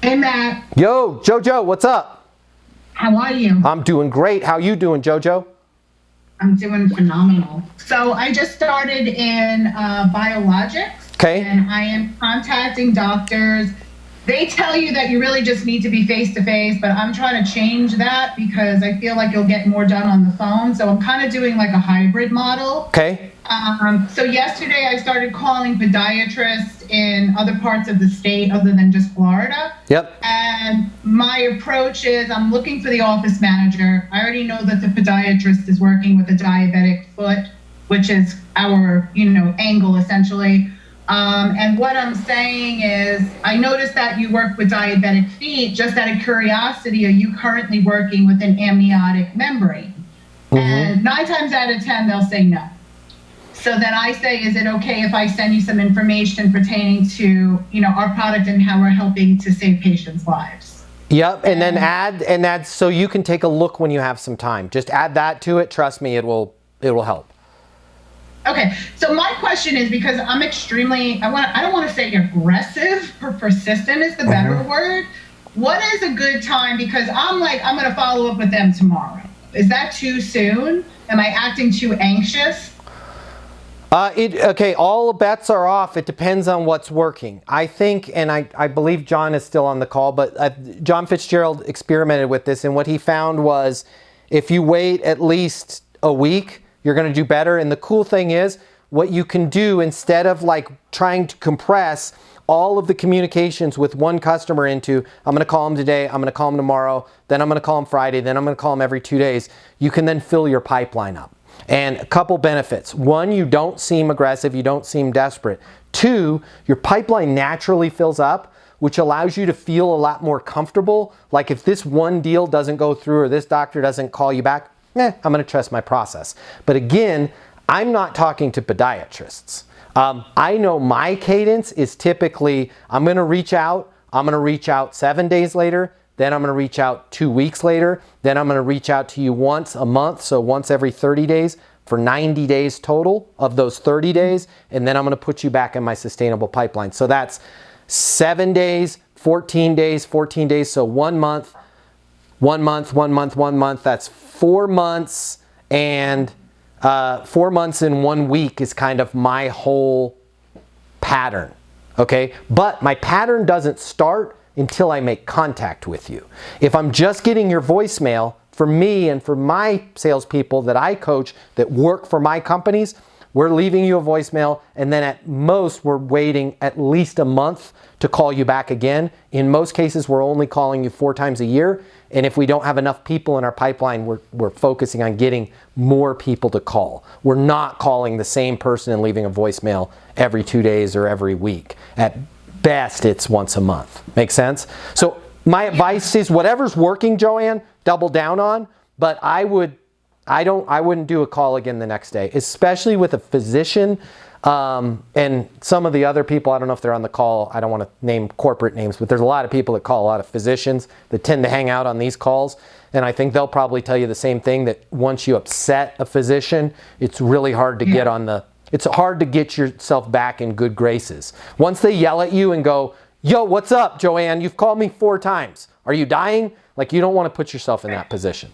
Hey, Matt. Yo, Jojo, what's up? How are you? I'm doing great. How you doing, Jojo? I'm doing phenomenal. So I just started in biologics. Okay. And I am contacting doctors. They tell you that you really just need to be face-to-face, but I'm trying to change that because I feel like you'll get more done on the phone. So I'm kind of doing like a hybrid model. Okay. So yesterday I started calling podiatrists in other parts of the state other than just Florida. Yep. And my approach is I'm looking for the office manager. I already know that the podiatrist is working with a diabetic foot, which is our, angle essentially. And what I'm saying is I noticed that you work with diabetic feet. Just out of curiosity, are you currently working with an amniotic membrane? Mm-hmm. And 9 times out of 10, they'll say no. So then I say, is it okay if I send you some information pertaining to, our product and how we're helping to save patients' lives? Yep, and then add so you can take a look when you have some time. Just add that to it. Trust me, it will help. Okay, so my question is, because I'm extremely, I don't want to say aggressive, or persistent is the better word. What is a good time? Because I'm going to follow up with them tomorrow. Is that too soon? Am I acting too anxious? Okay, all bets are off. It depends on what's working. I think, and I believe John is still on the call, but John Fitzgerald experimented with this, and what he found was if you wait at least a week, you're going to do better. And the cool thing is, what you can do instead of trying to compress all of the communications with one customer into, I'm going to call them today, I'm going to call them tomorrow, then I'm going to call them Friday, then I'm going to call them every 2 days, you can then fill your pipeline up. And a couple benefits. 1, you don't seem aggressive, you don't seem desperate. 2, your pipeline naturally fills up, which allows you to feel a lot more comfortable. Like if this one deal doesn't go through or this doctor doesn't call you back, I'm going to trust my process. But again, I'm not talking to podiatrists. I know my cadence is typically, I'm going to reach out 7 days later, then I'm going to reach out 2 weeks later, then I'm going to reach out to you once a month, so once every 30 days for 90 days total of those 30 days, and then I'm going to put you back in my sustainable pipeline. So that's 7 days, 14 days, 14 days, so 1 month, 1 month, 1 month, 1 month, that's 4 months, and 4 months in 1 week is kind of my whole pattern, okay? But my pattern doesn't start until I make contact with you. If I'm just getting your voicemail, for me and for my salespeople that I coach that work for my companies, we're leaving you a voicemail, and then at most we're waiting at least a month to call you back again. In most cases, we're only calling you 4 times a year, and if we don't have enough people in our pipeline, we're focusing on getting more people to call. We're not calling the same person and leaving a voicemail every 2 days or every week. At best, it's once a month. Make sense? So my advice is whatever's working, Joanne, double down on, but I wouldn't do a call again the next day, especially with a physician and some of the other people. I don't know if they're on the call. I don't want to name corporate names, but there's a lot of people that call, a lot of physicians that tend to hang out on these calls. And I think they'll probably tell you the same thing, that once you upset a physician, it's really hard to get it's hard to get yourself back in good graces. Once they yell at you and go, yo, what's up, Joanne? You've called me 4 times. Are you dying? You don't want to put yourself in that position.